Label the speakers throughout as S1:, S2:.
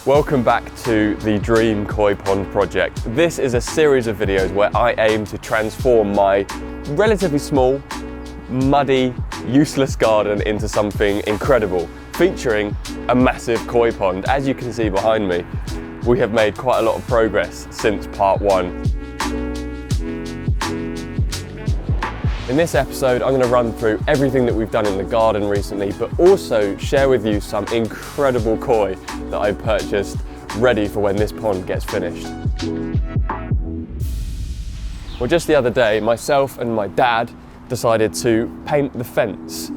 S1: Welcome back to the Dream Koi Pond project. This is a series of videos where I aim to transform my relatively small, muddy, useless garden into something incredible, featuring a massive koi pond. As you can see behind me, we have made quite a lot of progress since part one. In this episode, I'm going to run through everything that we've done in the garden recently, but also share with you some incredible koi that I purchased ready for when this pond gets finished. Well, just the other day, myself and my dad decided to paint the fence.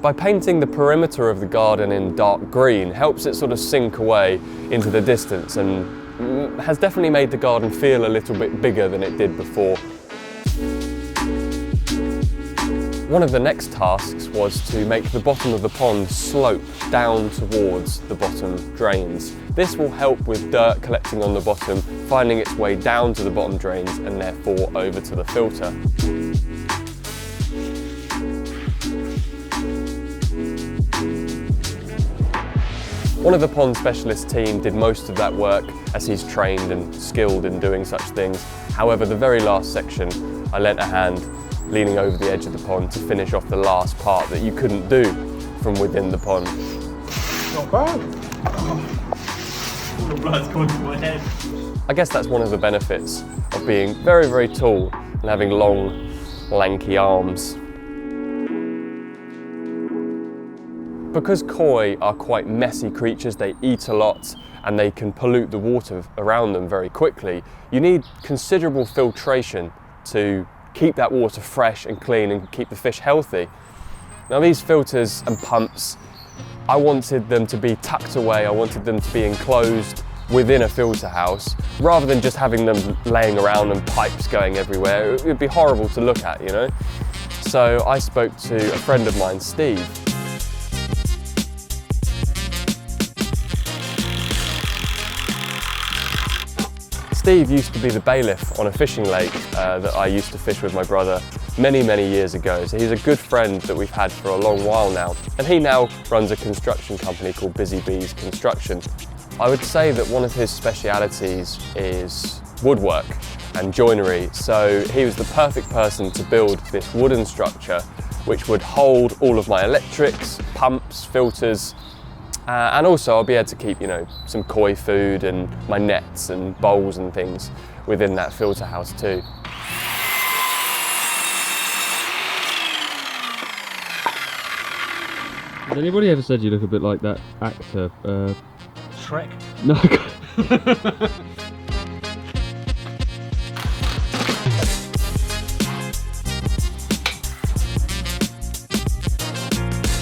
S1: By painting the perimeter of the garden in dark green helps it sort of sink away into the distance and has definitely made the garden feel a little bit bigger than it did before. One of the next tasks was to make the bottom of the pond slope down towards the bottom drains. This will help with dirt collecting on the bottom, finding its way down to the bottom drains and therefore over to the filter. One of the pond specialist team did most of that work as he's trained and skilled in doing such things. However, the very last section, I lent a hand leaning over the edge of the pond to finish off the last part that you couldn't do from within the pond.
S2: Not bad. All the blood's gone to my head.
S1: I guess that's one of the benefits of being very, very tall and having long, lanky arms. Because koi are quite messy creatures, they eat a lot and they can pollute the water around them very quickly, you need considerable filtration to keep that water fresh and clean and keep the fish healthy. Now these filters and pumps, I wanted them to be tucked away, I wanted them to be enclosed within a filter house, rather than just having them laying around and pipes going everywhere. It would be horrible to look at, you know? So I spoke to a friend of mine, Steve. Steve used to be the bailiff on a fishing lake that I used to fish with my brother many, many years ago. So he's a good friend that we've had for a long while now. And he now runs a construction company called Busy Bees Construction. I would say that one of his specialities is woodwork and joinery. So he was the perfect person to build this wooden structure which would hold all of my electrics, pumps, filters, and also I'll be able to keep, you know, some koi food and my nets and bowls and things within that filter house too.
S3: Has anybody ever said you look a bit like that actor?
S2: Shrek?
S3: No.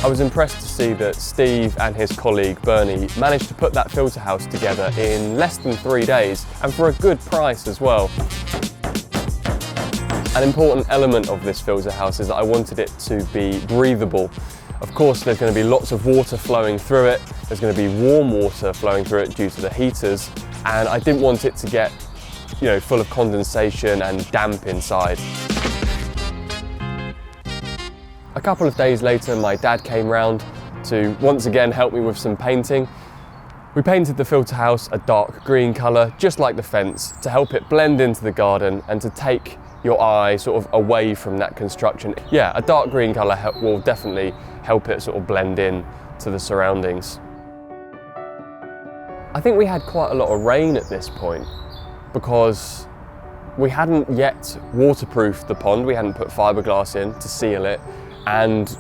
S1: I was impressed to see that Steve and his colleague Bernie managed to put that filter house together in less than 3 days and for a good price as well. An important element of this filter house is that I wanted it to be breathable. Of course, there's going to be lots of water flowing through it, there's going to be warm water flowing through it due to the heaters, and I didn't want it to get, you know, full of condensation and damp inside. A couple of days later, my dad came round to once again help me with some painting. We painted the filter house a dark green colour, just like the fence, to help it blend into the garden and to take your eye sort of away from that construction. Yeah, a dark green colour will definitely help it sort of blend in to the surroundings. I think we had quite a lot of rain at this point because we hadn't yet waterproofed the pond, we hadn't put fiberglass in to seal it. And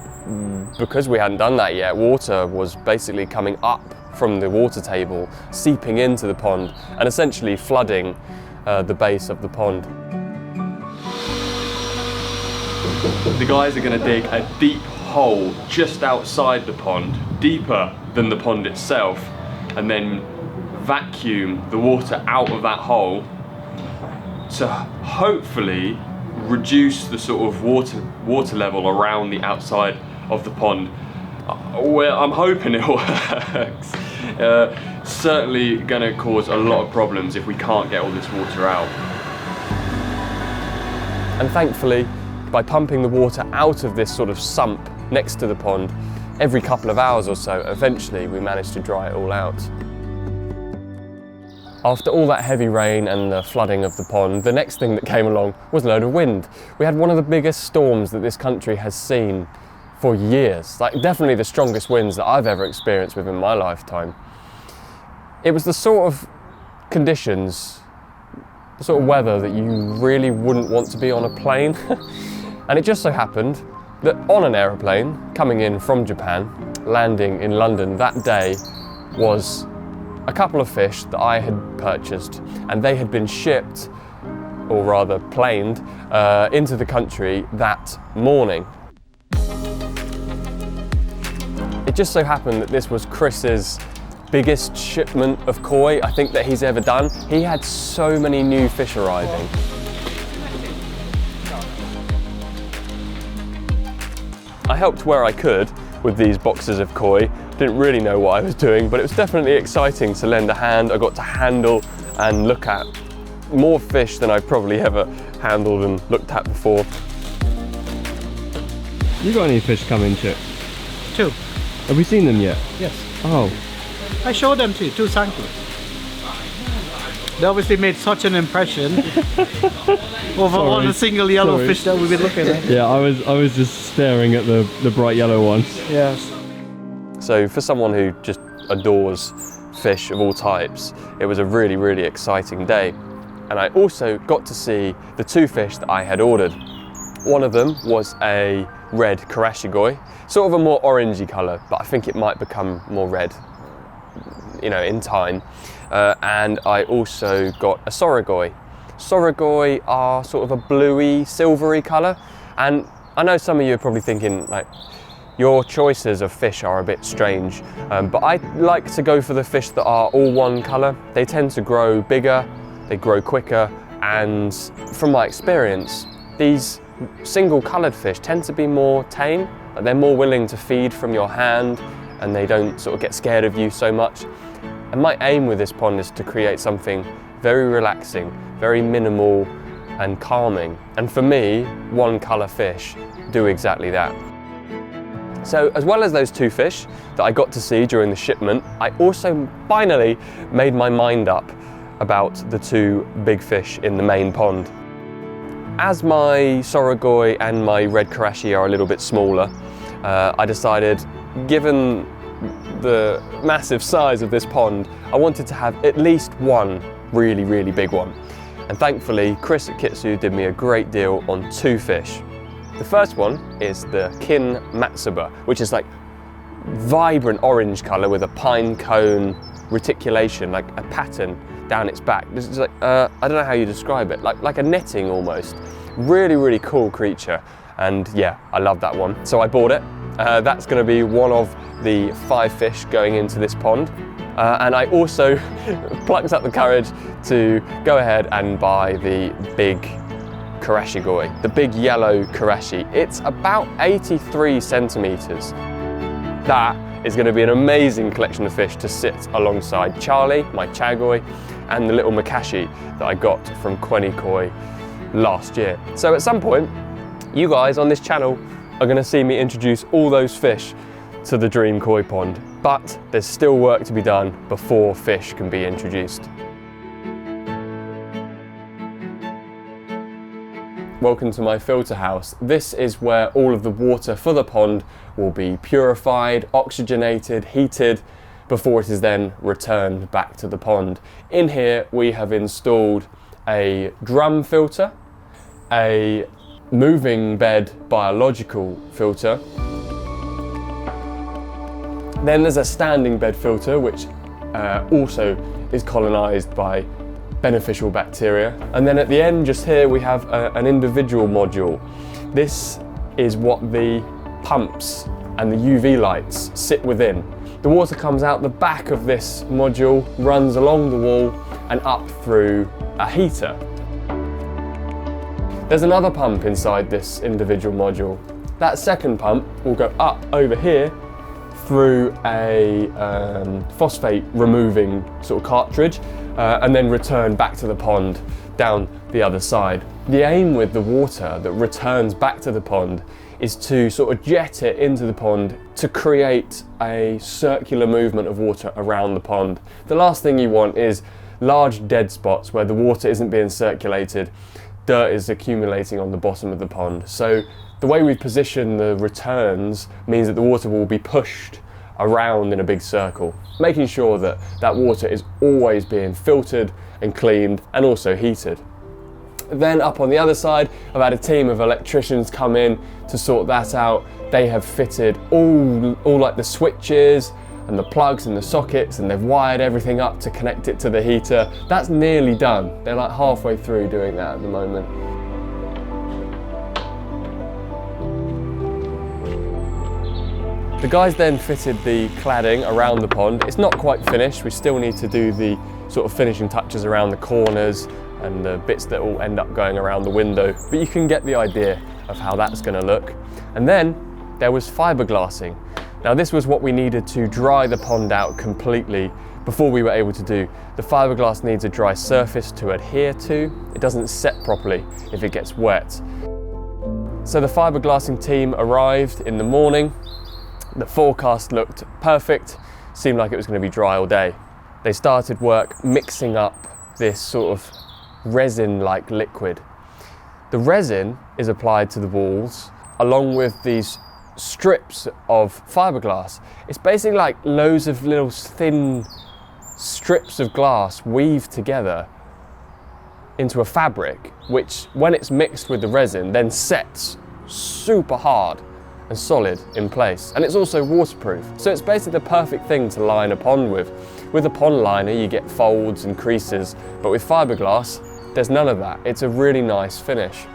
S1: because we hadn't done that yet, water was basically coming up from the water table, seeping into the pond and essentially flooding the base of the pond. The guys are going to dig a deep hole just outside the pond, deeper than the pond itself, and then vacuum the water out of that hole to hopefully reduce the sort of water level around the outside of the pond. Well, I'm hoping it works. Certainly going to cause a lot of problems if we can't get all this water out. And thankfully, by pumping the water out of this sort of sump next to the pond every couple of hours or so, eventually we managed to dry it all out. After all that heavy rain and the flooding of the pond, the next thing that came along was a load of wind. We had one of the biggest storms that this country has seen for years, like definitely the strongest winds that I've ever experienced within my lifetime. It was the sort of conditions, the sort of weather that you really wouldn't want to be on a plane. And it just so happened that on an aeroplane coming in from Japan, landing in London that day, was a couple of fish that I had purchased, and they had been shipped, or rather planed, into the country that morning. It just so happened that this was Chris's biggest shipment of koi I think that he's ever done. He had so many new fish arriving. I helped where I could with these boxes of koi. Didn't really know what I was doing, but it was definitely exciting to lend a hand. I got to handle and look at more fish than I've probably ever handled and looked at before.
S3: You got any fish coming, Chip?
S2: 2.
S3: Have we seen them yet?
S2: Yes.
S3: Oh.
S2: I showed them to you, 2 sanky. They obviously made such an impression over all the single yellow fish that we've been looking at.
S3: Yeah, I was just staring at the bright yellow ones.
S2: Yes.
S1: So for someone who just adores fish of all types, it was a really, really exciting day. And I also got to see the 2 fish that I had ordered. One of them was a red karashigoi, sort of a more orangey colour, but I think it might become more red, you know, in time. And I also got a soragoi. Soragoi are sort of a bluey, silvery colour, and I know some of you are probably thinking, like, your choices of fish are a bit strange, but I like to go for the fish that are all one colour. They tend to grow bigger, they grow quicker, and from my experience, these single coloured fish tend to be more tame. Like, they're more willing to feed from your hand, and they don't sort of get scared of you so much. And my aim with this pond is to create something very relaxing, very minimal and calming. And for me, one colour fish do exactly that. So as well as those 2 fish that I got to see during the shipment, I also finally made my mind up about the 2 big fish in the main pond. As my soragoi and my red karashi are a little bit smaller, I decided, given the massive size of this pond, I wanted to have at least one really, really big one. And thankfully, Chris at Kitsu did me a great deal on 2 fish. The first one is the kin matsuba, which is like vibrant orange colour with a pine cone reticulation, like a pattern down its back. This is like, I don't know how you describe it, like a netting almost. Really, really cool creature. And yeah, I love that one. So I bought it. That's going to be one of the 5 fish going into this pond. And I also plucked up the courage to go ahead and buy the big karashigoi, the big yellow karashi. It's about 83 centimetres. That is going to be an amazing collection of fish to sit alongside Charlie, my chagoi, and the little makashi that I got from Kweni Koi last year. So at some point, you guys on this channel are going to see me introduce all those fish to the Dream Koi Pond, but there's still work to be done before fish can be introduced. Welcome to my filter house. This is where all of the water for the pond will be purified, oxygenated, heated, before it is then returned back to the pond. In here we have installed a drum filter, a moving bed biological filter. Then there's a standing bed filter, which also is colonised by beneficial bacteria. And then at the end, just here, we have an individual module. This is what the pumps and the UV lights sit within. The water comes out the back of this module, runs along the wall and up through a heater. There's another pump inside this individual module. That second pump will go up over here through a phosphate removing sort of cartridge and then return back to the pond down the other side. The aim with the water that returns back to the pond is to sort of jet it into the pond to create a circular movement of water around the pond. The last thing you want is large dead spots where the water isn't being circulated, dirt is accumulating on the bottom of the pond. So the way we position the returns means that the water will be pushed around in a big circle, making sure that that water is always being filtered and cleaned and also heated. Then up on the other side, I've had a team of electricians come in to sort that out. They have fitted all like the switches and the plugs and the sockets, and they've wired everything up to connect it to the heater. That's nearly done. They're like halfway through doing that at the moment. The guys then fitted the cladding around the pond. It's not quite finished. We still need to do the sort of finishing touches around the corners and the bits that will end up going around the window, but you can get the idea of how that's going to look. And then there was fiberglassing. Now this was what we needed to dry the pond out completely before we were able to do. The fiberglass needs a dry surface to adhere to. It doesn't set properly if it gets wet. So the fiberglassing team arrived in the morning. The forecast looked perfect, seemed like it was going to be dry all day. They started work mixing up this sort of resin-like liquid. The resin is applied to the walls along with these strips of fiberglass. It's basically like loads of little thin strips of glass weaved together into a fabric, which when it's mixed with the resin then sets super hard and solid in place, and it's also waterproof. So it's basically the perfect thing to line a pond with. With a pond liner you get folds and creases, but with fiberglass there's none of that. It's a really nice finish.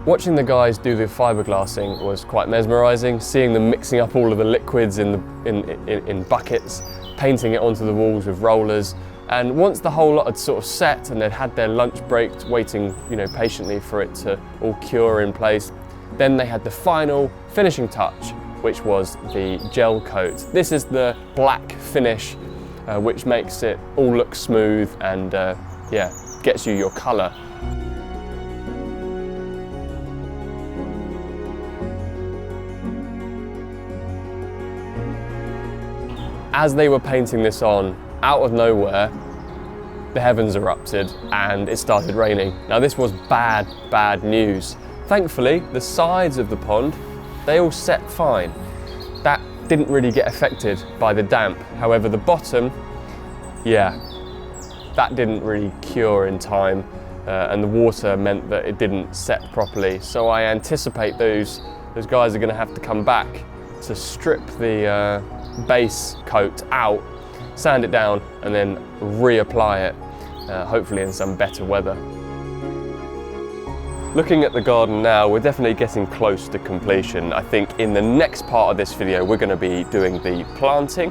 S1: Watching the guys do the fiberglassing was quite mesmerising, seeing them mixing up all of the liquids in buckets, painting it onto the walls with rollers. And once the whole lot had sort of set and they'd had their lunch break, waiting, patiently for it to all cure in place, then they had the final finishing touch, which was the gel coat. This is the black finish, which makes it all look smooth and gets you your colour. As they were painting this on, out of nowhere, the heavens erupted and it started raining. Now this was bad news. Thankfully, the sides of the pond, they all set fine. That didn't really get affected by the damp. However, the bottom, that didn't really cure in time, and the water meant that it didn't set properly. So I anticipate those guys are going to have to come back to strip the base coat out, sand it down, and then reapply it, hopefully in some better weather. Looking at the garden now, we're definitely getting close to completion. I think in the next part of this video, we're going to be doing the planting,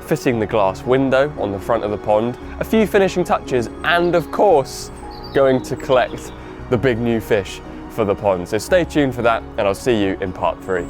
S1: fitting the glass window on the front of the pond, a few finishing touches, and of course, going to collect the big new fish for the pond. So stay tuned for that, and I'll see you in part 3.